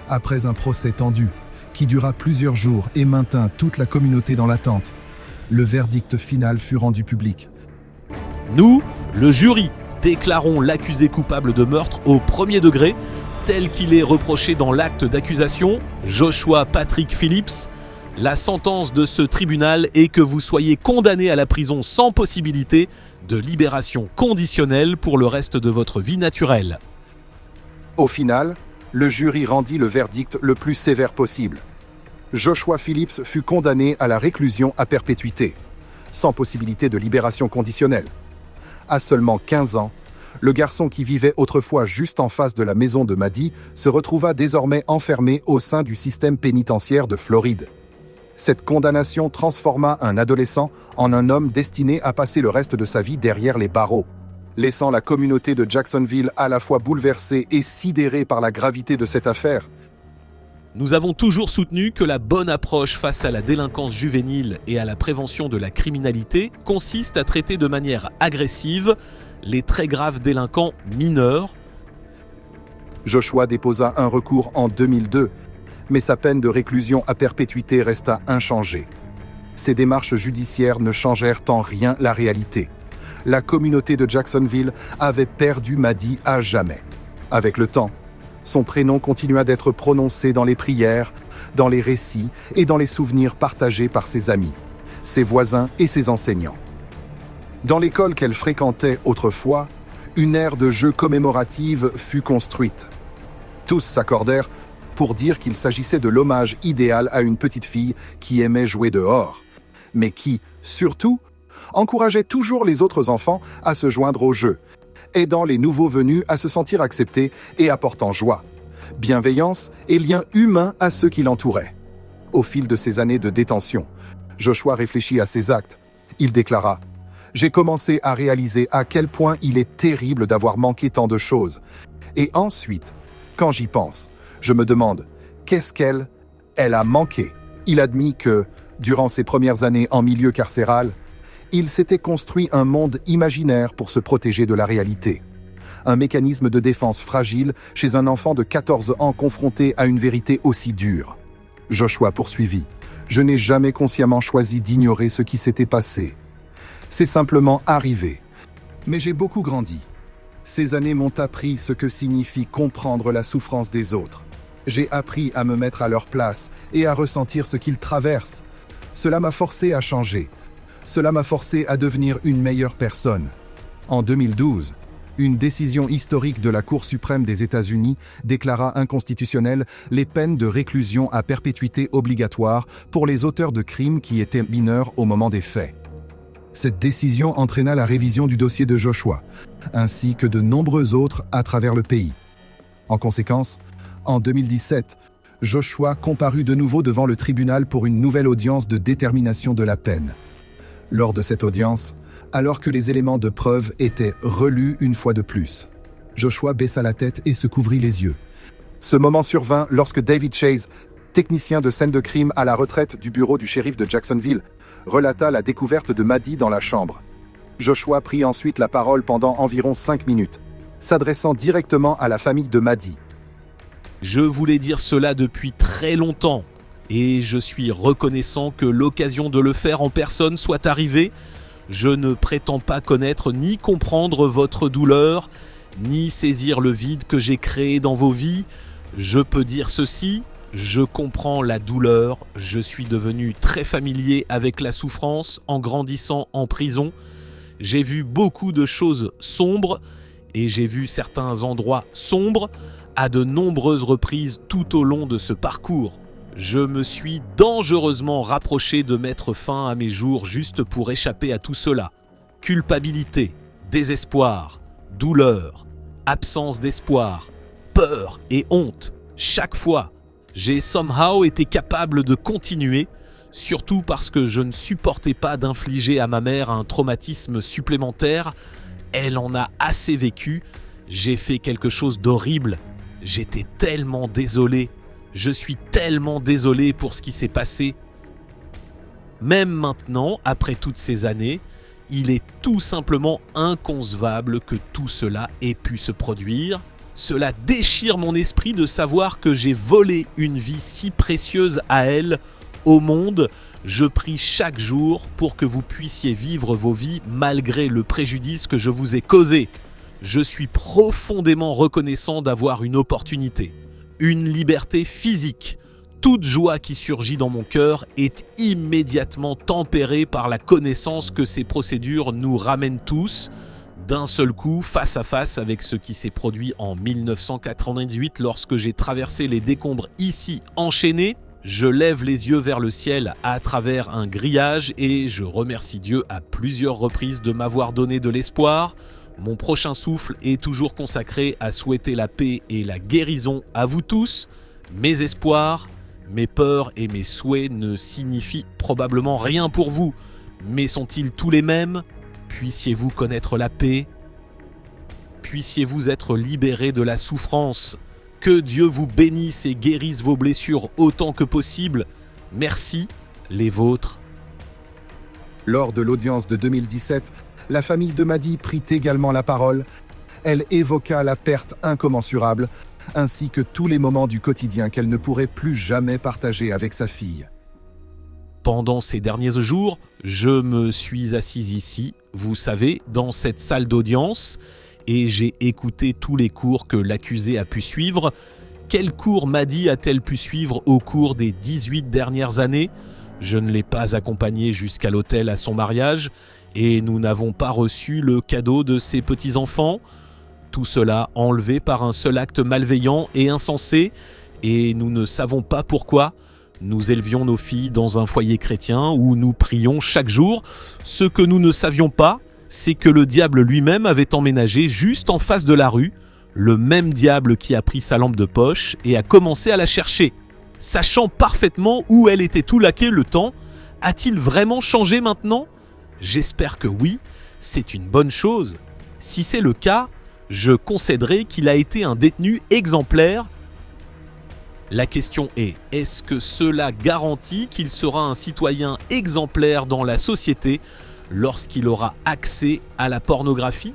Après un procès tendu, qui dura plusieurs jours et maintint toute la communauté dans l'attente, le verdict final fut rendu public. Nous, le jury, déclarons l'accusé coupable de meurtre au premier degré, tel qu'il est reproché dans l'acte d'accusation, Joshua Patrick Phillips. La sentence de ce tribunal est que vous soyez condamné à la prison sans possibilité de libération conditionnelle pour le reste de votre vie naturelle. Au final, le jury rendit le verdict le plus sévère possible. Joshua Phillips fut condamné à la réclusion à perpétuité, sans possibilité de libération conditionnelle. À seulement 15 ans, le garçon qui vivait autrefois juste en face de la maison de Maddie se retrouva désormais enfermé au sein du système pénitentiaire de Floride. Cette condamnation transforma un adolescent en un homme destiné à passer le reste de sa vie derrière les barreaux, laissant la communauté de Jacksonville à la fois bouleversée et sidérée par la gravité de cette affaire. Nous avons toujours soutenu que la bonne approche face à la délinquance juvénile et à la prévention de la criminalité consiste à traiter de manière agressive les très graves délinquants mineurs. Joshua déposa un recours en 2002, mais sa peine de réclusion à perpétuité resta inchangée. Ces démarches judiciaires ne changèrent en rien la réalité. La communauté de Jacksonville avait perdu Maddie à jamais. Avec le temps, son prénom continua d'être prononcé dans les prières, dans les récits et dans les souvenirs partagés par ses amis, ses voisins et ses enseignants. Dans l'école qu'elle fréquentait autrefois, une aire de jeux commémorative fut construite. Tous s'accordèrent pour dire qu'il s'agissait de l'hommage idéal à une petite fille qui aimait jouer dehors, mais qui, surtout, encourageait toujours les autres enfants à se joindre au jeu, aidant les nouveaux venus à se sentir acceptés et apportant joie, bienveillance et lien humain à ceux qui l'entouraient. Au fil de ces années de détention, Joshua réfléchit à ses actes. Il déclara « J'ai commencé à réaliser à quel point il est terrible d'avoir manqué tant de choses. Et ensuite, quand j'y pense, je me demande qu'est-ce qu'elle a manqué. » Il admit que, durant ses premières années en milieu carcéral, il s'était construit un monde imaginaire pour se protéger de la réalité. Un mécanisme de défense fragile chez un enfant de 14 ans confronté à une vérité aussi dure. Joshua poursuivit « Je n'ai jamais consciemment choisi d'ignorer ce qui s'était passé. C'est simplement arrivé. Mais j'ai beaucoup grandi. Ces années m'ont appris ce que signifie comprendre la souffrance des autres. J'ai appris à me mettre à leur place et à ressentir ce qu'ils traversent. Cela m'a forcé à changer. Cela m'a forcé à devenir une meilleure personne. » En 2012, une décision historique de la Cour suprême des États-Unis déclara inconstitutionnelles les peines de réclusion à perpétuité obligatoire pour les auteurs de crimes qui étaient mineurs au moment des faits. Cette décision entraîna la révision du dossier de Joshua, ainsi que de nombreux autres à travers le pays. En conséquence, en 2017, Joshua comparut de nouveau devant le tribunal pour une nouvelle audience de détermination de la peine. Lors de cette audience, alors que les éléments de preuve étaient relus une fois de plus, Joshua baissa la tête et se couvrit les yeux. Ce moment survint lorsque David Chase, technicien de scène de crime à la retraite du bureau du shérif de Jacksonville, relata la découverte de Maddie dans la chambre. Joshua prit ensuite la parole pendant environ 5 minutes, s'adressant directement à la famille de Maddie. « Je voulais dire cela depuis très longtemps. Et je suis reconnaissant que l'occasion de le faire en personne soit arrivée. Je ne prétends pas connaître ni comprendre votre douleur, ni saisir le vide que j'ai créé dans vos vies. Je peux dire ceci, je comprends la douleur, je suis devenu très familier avec la souffrance en grandissant en prison. J'ai vu beaucoup de choses sombres et j'ai vu certains endroits sombres à de nombreuses reprises tout au long de ce parcours. Je me suis dangereusement rapproché de mettre fin à mes jours juste pour échapper à tout cela. Culpabilité, désespoir, douleur, absence d'espoir, peur et honte. Chaque fois, j'ai somehow été capable de continuer, surtout parce que je ne supportais pas d'infliger à ma mère un traumatisme supplémentaire. Elle en a assez vécu. J'ai fait quelque chose d'horrible. J'étais tellement désolé. Je suis tellement désolé pour ce qui s'est passé. Même maintenant, après toutes ces années, il est tout simplement inconcevable que tout cela ait pu se produire. Cela déchire mon esprit de savoir que j'ai volé une vie si précieuse à elle, au monde. Je prie chaque jour pour que vous puissiez vivre vos vies malgré le préjudice que je vous ai causé. Je suis profondément reconnaissant d'avoir une opportunité. Une liberté physique. Toute joie qui surgit dans mon cœur est immédiatement tempérée par la connaissance que ces procédures nous ramènent tous, d'un seul coup, face à face avec ce qui s'est produit en 1998 lorsque j'ai traversé les décombres ici enchaînés. Je lève les yeux vers le ciel à travers un grillage et je remercie Dieu à plusieurs reprises de m'avoir donné de l'espoir. Mon prochain souffle est toujours consacré à souhaiter la paix et la guérison à vous tous. Mes espoirs, mes peurs et mes souhaits ne signifient probablement rien pour vous, mais sont-ils tous les mêmes ? Puissiez-vous connaître la paix ? Puissiez-vous être libérés de la souffrance ? Que Dieu vous bénisse et guérisse vos blessures autant que possible. Merci, les vôtres. Lors de l'audience de 2017, la famille de Maddie prit également la parole. Elle évoqua la perte incommensurable, ainsi que tous les moments du quotidien qu'elle ne pourrait plus jamais partager avec sa fille. Pendant ces derniers jours, je me suis assise ici, vous savez, dans cette salle d'audience, et j'ai écouté tous les cours que l'accusé a pu suivre. Quels cours Maddie a-t-elle pu suivre au cours des 18 dernières années ? Je ne l'ai pas accompagnée jusqu'à l'hôtel à son mariage, et nous n'avons pas reçu le cadeau de ses petits-enfants. Tout cela enlevé par un seul acte malveillant et insensé, et nous ne savons pas pourquoi. Nous élevions nos filles dans un foyer chrétien où nous prions chaque jour. Ce que nous ne savions pas, c'est que le diable lui-même avait emménagé juste en face de la rue, le même diable qui a pris sa lampe de poche et a commencé à la chercher. Sachant parfaitement où elle était tout laquée le temps, a-t-il vraiment changé maintenant ? J'espère que oui, c'est une bonne chose. Si c'est le cas, je concéderai qu'il a été un détenu exemplaire. La question est, est-ce que cela garantit qu'il sera un citoyen exemplaire dans la société lorsqu'il aura accès à la pornographie ?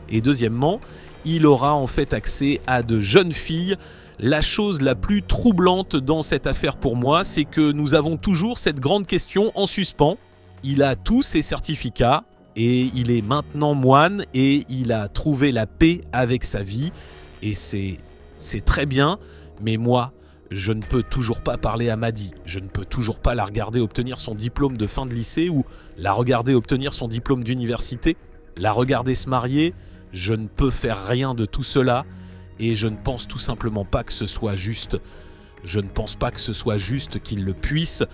Et deuxièmement, il aura en fait accès à de jeunes filles. La chose la plus troublante dans cette affaire pour moi, c'est que nous avons toujours cette grande question en suspens. Il a tous ses certificats et il est maintenant moine et il a trouvé la paix avec sa vie et c'est très bien, mais moi, je ne peux toujours pas parler à Maddie, je ne peux toujours pas la regarder obtenir son diplôme de fin de lycée ou la regarder obtenir son diplôme d'université, la regarder se marier, je ne peux faire rien de tout cela et je ne pense tout simplement pas que ce soit juste. Je ne pense pas que ce soit juste qu'il le puisse.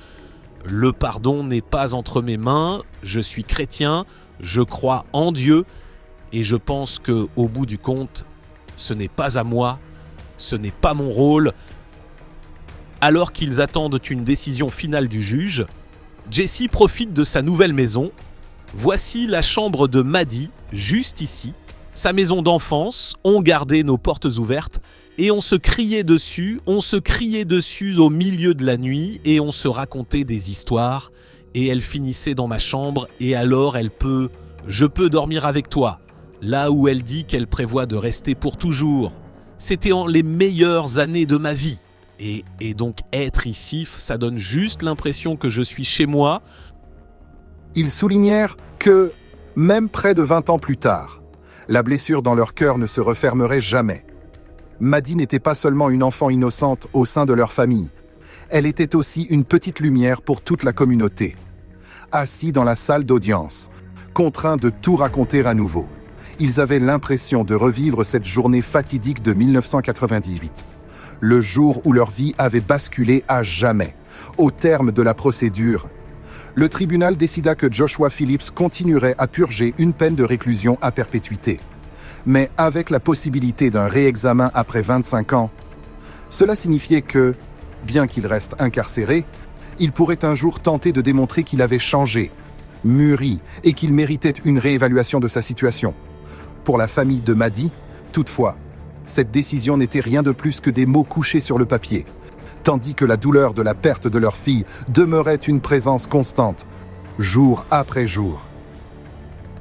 Le pardon n'est pas entre mes mains, je suis chrétien, je crois en Dieu et je pense qu'au bout du compte, ce n'est pas à moi, ce n'est pas mon rôle. Alors qu'ils attendent une décision finale du juge, Jessie profite de sa nouvelle maison. Voici la chambre de Maddie, juste ici. Sa maison d'enfance, on gardait nos portes ouvertes et on se criait dessus au milieu de la nuit et on se racontait des histoires et elle finissait dans ma chambre et alors je peux dormir avec toi, là où elle dit qu'elle prévoit de rester pour toujours. C'était les meilleures années de ma vie. Et donc être ici, ça donne juste l'impression que je suis chez moi. Ils soulignèrent que, même près de 20 ans plus tard, la blessure dans leur cœur ne se refermerait jamais. Maddie n'était pas seulement une enfant innocente au sein de leur famille, elle était aussi une petite lumière pour toute la communauté. Assis dans la salle d'audience, contraints de tout raconter à nouveau, ils avaient l'impression de revivre cette journée fatidique de 1998. Le jour où leur vie avait basculé à jamais. Au terme de la procédure, le tribunal décida que Joshua Phillips continuerait à purger une peine de réclusion à perpétuité. Mais avec la possibilité d'un réexamen après 25 ans, cela signifiait que, bien qu'il reste incarcéré, il pourrait un jour tenter de démontrer qu'il avait changé, mûri et qu'il méritait une réévaluation de sa situation. Pour la famille de Maddie, toutefois, cette décision n'était rien de plus que des mots couchés sur le papier, tandis que la douleur de la perte de leur fille demeurait une présence constante, jour après jour.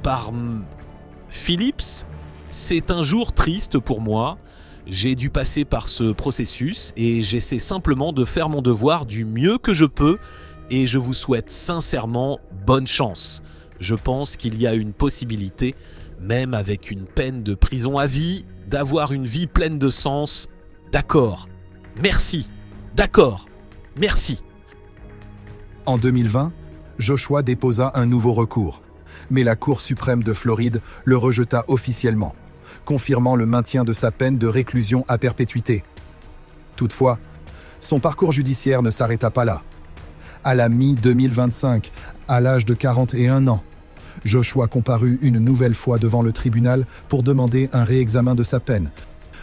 Par Phillips, c'est un jour triste pour moi. J'ai dû passer par ce processus et j'essaie simplement de faire mon devoir du mieux que je peux et je vous souhaite sincèrement bonne chance. Je pense qu'il y a une possibilité, même avec une peine de prison à vie, d'avoir une vie pleine de sens. D'accord. Merci. D'accord. Merci. En 2020, Joshua déposa un nouveau recours, mais la Cour suprême de Floride le rejeta officiellement, confirmant le maintien de sa peine de réclusion à perpétuité. Toutefois, son parcours judiciaire ne s'arrêta pas là. À la mi-2025, à l'âge de 41 ans, Joshua comparut une nouvelle fois devant le tribunal pour demander un réexamen de sa peine,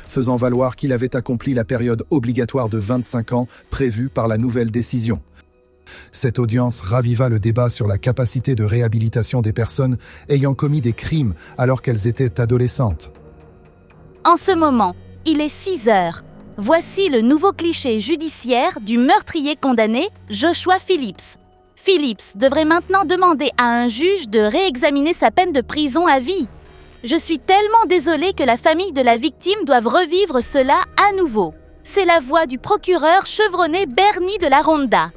faisant valoir qu'il avait accompli la période obligatoire de 25 ans prévue par la nouvelle décision. Cette audience raviva le débat sur la capacité de réhabilitation des personnes ayant commis des crimes alors qu'elles étaient adolescentes. En ce moment, il est 6 heures. Voici le nouveau cliché judiciaire du meurtrier condamné, Joshua Phillips. Phillips devrait maintenant demander à un juge de réexaminer sa peine de prison à vie. Je suis tellement désolée que la famille de la victime doive revivre cela à nouveau. C'est la voix du procureur chevronné Bernie de la Ronda.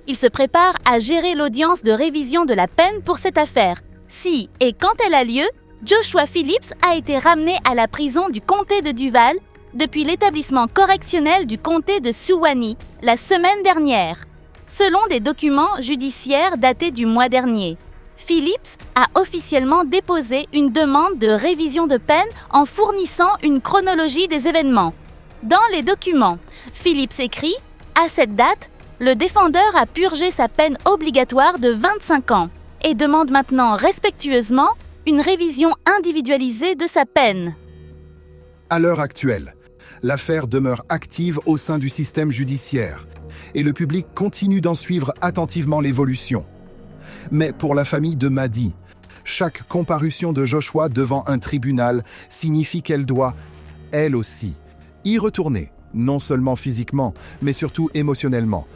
Il se prépare à gérer l'audience de révision de la peine pour cette affaire. Si et quand elle a lieu, Joshua Phillips a été ramené à la prison du comté de Duval depuis l'établissement correctionnel du comté de Suwannee la semaine dernière. Selon des documents judiciaires datés du mois dernier, Phillips a officiellement déposé une demande de révision de peine en fournissant une chronologie des événements. Dans les documents, Phillips écrit « À cette date, le défendeur a purgé sa peine obligatoire de 25 ans et demande maintenant respectueusement une révision individualisée de sa peine. » À l'heure actuelle, l'affaire demeure active au sein du système judiciaire et le public continue d'en suivre attentivement l'évolution. Mais pour la famille de Maddie, chaque comparution de Joshua devant un tribunal signifie qu'elle doit, elle aussi, y retourner, non seulement physiquement, mais surtout émotionnellement.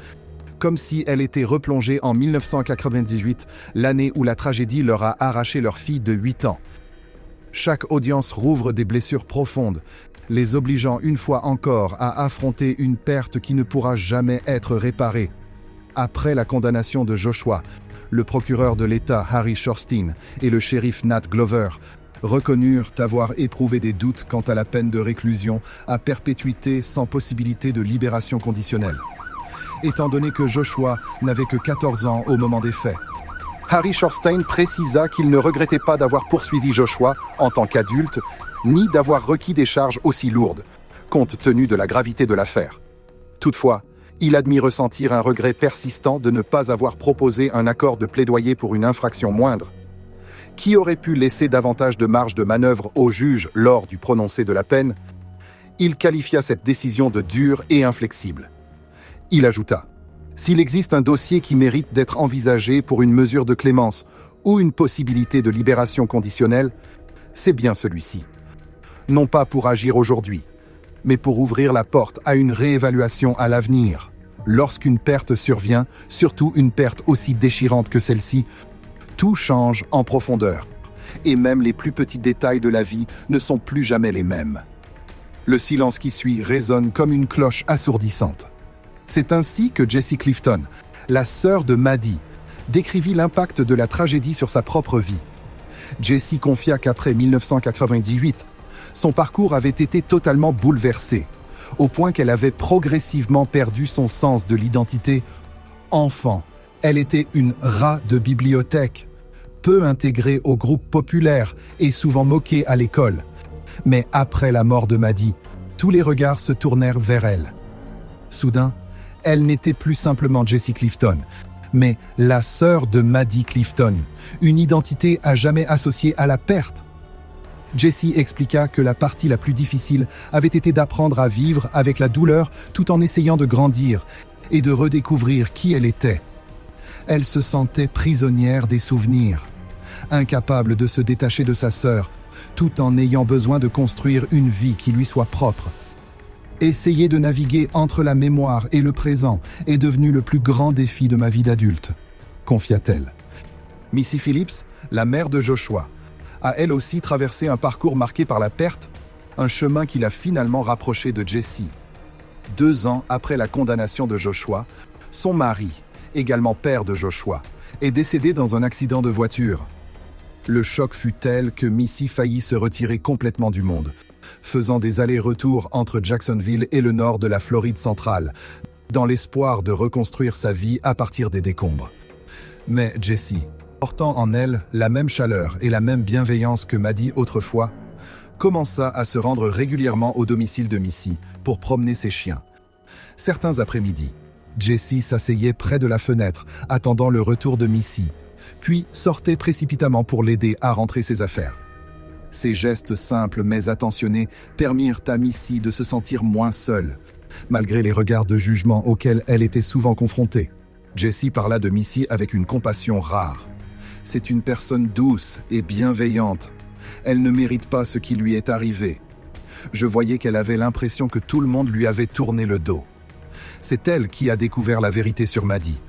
Comme si elle était replongée en 1998, l'année où la tragédie leur a arraché leur fille de 8 ans. Chaque audience rouvre des blessures profondes, les obligeant une fois encore à affronter une perte qui ne pourra jamais être réparée. Après la condamnation de Joshua, le procureur de l'État Harry Shorstein et le shérif Nat Glover reconnurent avoir éprouvé des doutes quant à la peine de réclusion à perpétuité sans possibilité de libération conditionnelle. Étant donné que Joshua n'avait que 14 ans au moment des faits, Harry Shorstein précisa qu'il ne regrettait pas d'avoir poursuivi Joshua en tant qu'adulte, ni d'avoir requis des charges aussi lourdes, compte tenu de la gravité de l'affaire. Toutefois, il admit ressentir un regret persistant de ne pas avoir proposé un accord de plaidoyer pour une infraction moindre, qui aurait pu laisser davantage de marge de manœuvre au juge lors du prononcé de la peine. Il qualifia cette décision de dure et inflexible. Il ajouta « S'il existe un dossier qui mérite d'être envisagé pour une mesure de clémence ou une possibilité de libération conditionnelle, c'est bien celui-ci. Non pas pour agir aujourd'hui, mais pour ouvrir la porte à une réévaluation à l'avenir. Lorsqu'une perte survient, surtout une perte aussi déchirante que celle-ci, tout change en profondeur, et même les plus petits détails de la vie ne sont plus jamais les mêmes. Le silence qui suit résonne comme une cloche assourdissante. C'est ainsi que Jessie Clifton, la sœur de Maddie, décrivit l'impact de la tragédie sur sa propre vie. Jessie confia qu'après 1998, son parcours avait été totalement bouleversé, au point qu'elle avait progressivement perdu son sens de l'identité. Enfant, elle était une rat de bibliothèque, peu intégrée au groupe populaire et souvent moquée à l'école. Mais après la mort de Maddie, tous les regards se tournèrent vers elle. Soudain, elle n'était plus simplement Jessie Clifton, mais la sœur de Maddie Clifton, une identité à jamais associée à la perte. Jessie expliqua que la partie la plus difficile avait été d'apprendre à vivre avec la douleur tout en essayant de grandir et de redécouvrir qui elle était. Elle se sentait prisonnière des souvenirs, incapable de se détacher de sa sœur, tout en ayant besoin de construire une vie qui lui soit propre. Essayer de naviguer entre la mémoire et le présent est devenu le plus grand défi de ma vie d'adulte, confia-t-elle. Missy Phillips, la mère de Joshua, a elle aussi traversé un parcours marqué par la perte, un chemin qui l'a finalement rapproché de Jessie. 2 ans après la condamnation de Joshua, son mari, également père de Joshua, est décédé dans un accident de voiture. Le choc fut tel que Missy faillit se retirer complètement du monde, faisant des allers-retours entre Jacksonville et le nord de la Floride centrale, dans l'espoir de reconstruire sa vie à partir des décombres. Mais Jessie, portant en elle la même chaleur et la même bienveillance que Maddie autrefois, commença à se rendre régulièrement au domicile de Missy pour promener ses chiens. Certains après-midi, Jessie s'asseyait près de la fenêtre, attendant le retour de Missy, puis sortait précipitamment pour l'aider à rentrer ses affaires. Ces gestes simples mais attentionnés permirent à Missy de se sentir moins seule, malgré les regards de jugement auxquels elle était souvent confrontée. Jessie parla de Missy avec une compassion rare. « C'est une personne douce et bienveillante. Elle ne mérite pas ce qui lui est arrivé. Je voyais qu'elle avait l'impression que tout le monde lui avait tourné le dos. C'est elle qui a découvert la vérité sur Maddie.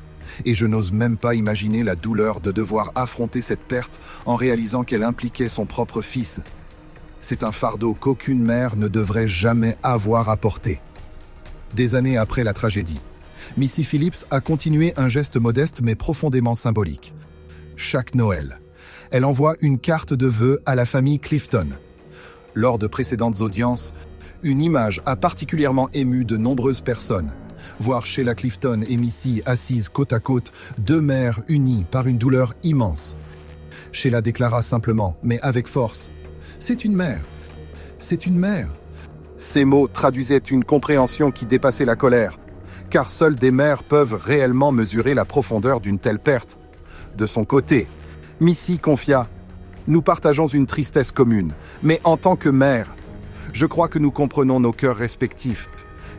Et je n'ose même pas imaginer la douleur de devoir affronter cette perte en réalisant qu'elle impliquait son propre fils. C'est un fardeau qu'aucune mère ne devrait jamais avoir à porter. Des années après la tragédie, Missy Phillips a continué un geste modeste mais profondément symbolique. Chaque Noël, elle envoie une carte de vœux à la famille Clifton. Lors de précédentes audiences, une image a particulièrement ému de nombreuses personnes. Voir Sheila Clifton et Missy assises côte à côte, deux mères unies par une douleur immense. Sheila déclara simplement, mais avec force, « C'est une mère. C'est une mère. » Ces mots traduisaient une compréhension qui dépassait la colère, car seules des mères peuvent réellement mesurer la profondeur d'une telle perte. De son côté, Missy confia « Nous partageons une tristesse commune, mais en tant que mère, je crois que nous comprenons nos cœurs respectifs.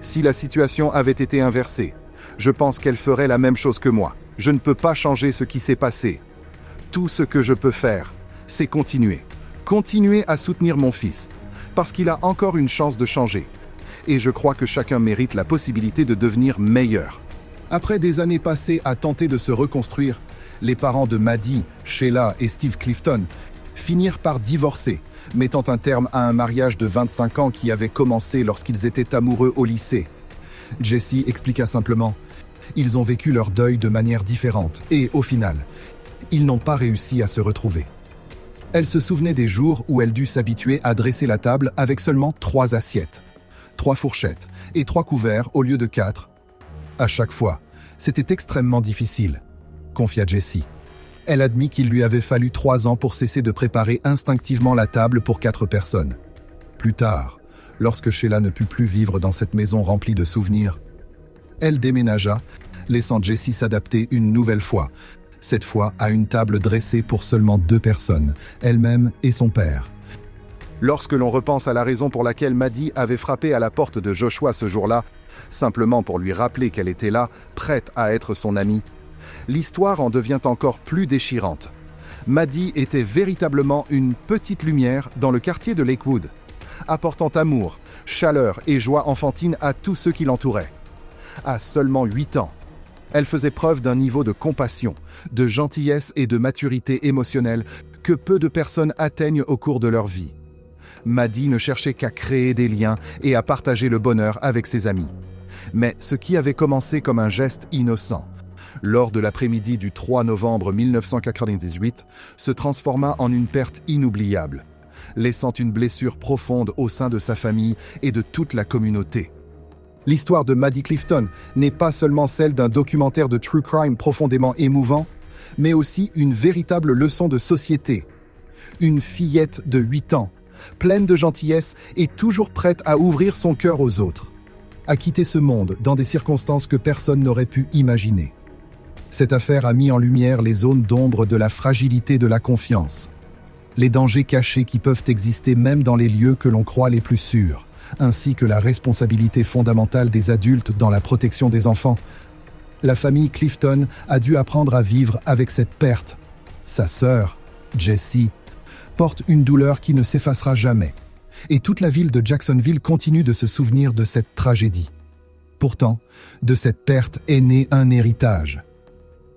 Si la situation avait été inversée, je pense qu'elle ferait la même chose que moi. Je ne peux pas changer ce qui s'est passé. Tout ce que je peux faire, c'est continuer. Continuer à soutenir mon fils, parce qu'il a encore une chance de changer. Et je crois que chacun mérite la possibilité de devenir meilleur. » Après des années passées à tenter de se reconstruire, les parents de Maddie, Sheila et Steve Clifton finirent par divorcer, mettant un terme à un mariage de 25 ans qui avait commencé lorsqu'ils étaient amoureux au lycée. Jessie expliqua simplement « Ils ont vécu leur deuil de manière différente et, au final, ils n'ont pas réussi à se retrouver. » Elle se souvenait des jours où elle dut s'habituer à dresser la table avec seulement 3 assiettes, 3 fourchettes et 3 couverts au lieu de 4. À chaque fois, c'était extrêmement difficile, confia Jessie. Elle admit qu'il lui avait fallu 3 ans pour cesser de préparer instinctivement la table pour 4 personnes. Plus tard, lorsque Sheila ne put plus vivre dans cette maison remplie de souvenirs, elle déménagea, laissant Jessie s'adapter une nouvelle fois, cette fois à une table dressée pour seulement 2 personnes, elle-même et son père. Lorsque l'on repense à la raison pour laquelle Maddie avait frappé à la porte de Joshua ce jour-là, simplement pour lui rappeler qu'elle était là, prête à être son amie, l'histoire en devient encore plus déchirante. Maddie était véritablement une petite lumière dans le quartier de Lakewood, apportant amour, chaleur et joie enfantine à tous ceux qui l'entouraient. À seulement 8 ans, elle faisait preuve d'un niveau de compassion, de gentillesse et de maturité émotionnelle que peu de personnes atteignent au cours de leur vie. Maddie ne cherchait qu'à créer des liens et à partager le bonheur avec ses amis. Mais ce qui avait commencé comme un geste innocent, lors de l'après-midi du 3 novembre 1998, se transforma en une perte inoubliable, laissant une blessure profonde au sein de sa famille et de toute la communauté. L'histoire de Maddie Clifton n'est pas seulement celle d'un documentaire de true crime profondément émouvant, mais aussi une véritable leçon de société. Une fillette de 8 ans, pleine de gentillesse et toujours prête à ouvrir son cœur aux autres, à quitter ce monde dans des circonstances que personne n'aurait pu imaginer. Cette affaire a mis en lumière les zones d'ombre de la fragilité de la confiance, les dangers cachés qui peuvent exister même dans les lieux que l'on croit les plus sûrs, ainsi que la responsabilité fondamentale des adultes dans la protection des enfants. La famille Clifton a dû apprendre à vivre avec cette perte. Sa sœur, Jessie, porte une douleur qui ne s'effacera jamais, et toute la ville de Jacksonville continue de se souvenir de cette tragédie. Pourtant, de cette perte est né un héritage.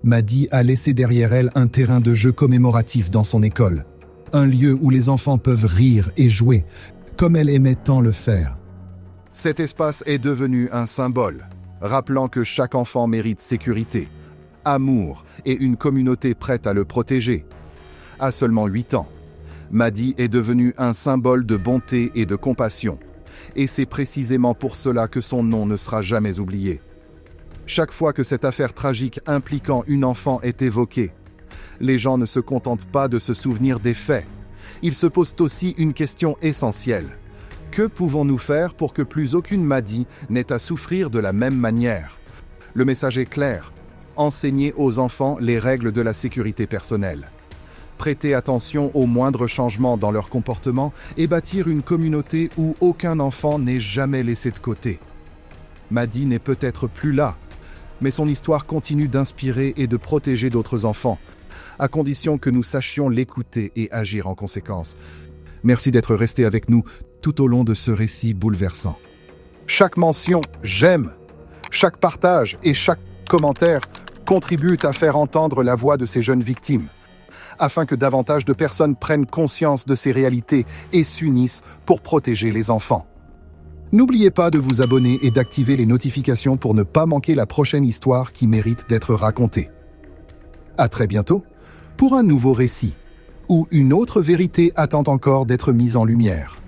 Maddie a laissé derrière elle un terrain de jeu commémoratif dans son école, un lieu où les enfants peuvent rire et jouer, comme elle aimait tant le faire. Cet espace est devenu un symbole, rappelant que chaque enfant mérite sécurité, amour et une communauté prête à le protéger. À seulement 8 ans, Maddie est devenue un symbole de bonté et de compassion, et c'est précisément pour cela que son nom ne sera jamais oublié. Chaque fois que cette affaire tragique impliquant une enfant est évoquée, les gens ne se contentent pas de se souvenir des faits. Ils se posent aussi une question essentielle. Que pouvons-nous faire pour que plus aucune Maddie n'ait à souffrir de la même manière? Le message est clair. Enseigner aux enfants les règles de la sécurité personnelle. Prêter attention aux moindres changements dans leur comportement et bâtir une communauté où aucun enfant n'est jamais laissé de côté. Maddie n'est peut-être plus là, mais son histoire continue d'inspirer et de protéger d'autres enfants, à condition que nous sachions l'écouter et agir en conséquence. Merci d'être resté avec nous tout au long de ce récit bouleversant. Chaque mention « j'aime », chaque partage et chaque commentaire contribuent à faire entendre la voix de ces jeunes victimes, afin que davantage de personnes prennent conscience de ces réalités et s'unissent pour protéger les enfants. N'oubliez pas de vous abonner et d'activer les notifications pour ne pas manquer la prochaine histoire qui mérite d'être racontée. À très bientôt pour un nouveau récit, où une autre vérité attend encore d'être mise en lumière.